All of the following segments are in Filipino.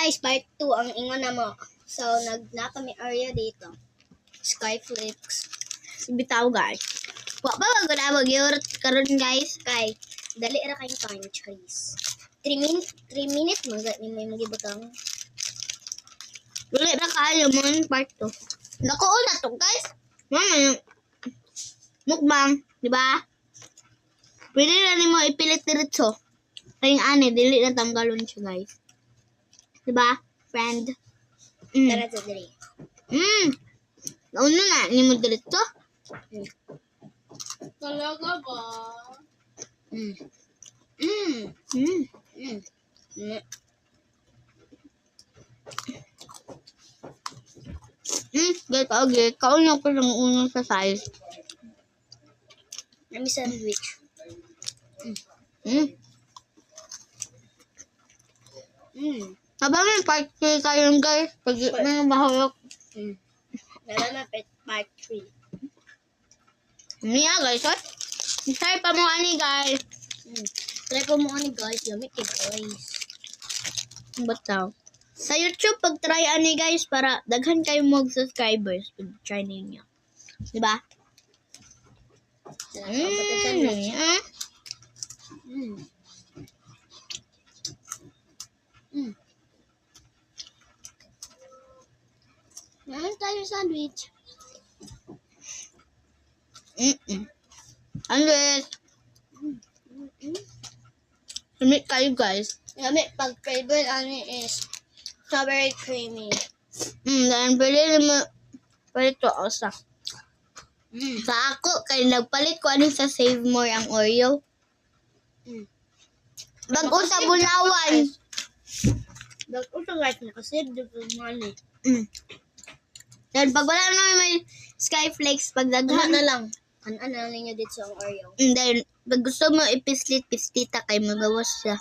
guys, part 2 ang ingon na mo. So, na kami area dito. Skyflix. Bitaw guys. Wa pa ba gud mag-yurt karon guys? Kay, dali ra kayong time, Charis. 3 minutes mga ni mo magibutang. Dili ra kaayo mo part 2. Nakuon na to guys. Mama, mukbang, di ba? Pwede na nimo ipilit diretso. Kayong ani, dili na tanggalon siya guys. Di ba, friend? Tara sa dali. Nauna na, nimo diretso? Talaga ba? Guys, okay. Kauna ko lang unang sa size. Nami sandwich. Aba may part 3 kayo guys. Pag may mahulog. Nara na part 3. Niya guys, what? Try pa mo ani guys. Try po mo ani guys. Yummy kay guys. Bataw. Sa YouTube, pag-try ani guys para daghan kayo mag-subscribers. Pag-try ninyo. Diba? Meron tayo sandwich. Andres. Sumit kayo guys. Yummy. Pag favorite ani is strawberry creamy. Dahil pwede naman palit to osa. Sa ako, kay nagpalit ko ano sa Save More ang Oreo. Bago sa Bulawan. Bago sa guys, nakasave dito money. Dahil pag wala naman may Skyflakes, pag Ano daghan na lang. Ano na ninyo dito sa Oreo. Dahil pag gusto mo ipislit, pislita kay magawas siya.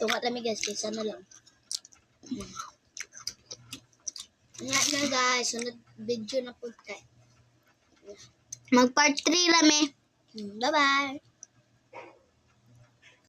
Tunga kami guys, kaysa na lang. Ingat na guys, sunod video na po tayo. Mag part 3 lami. Bye-bye!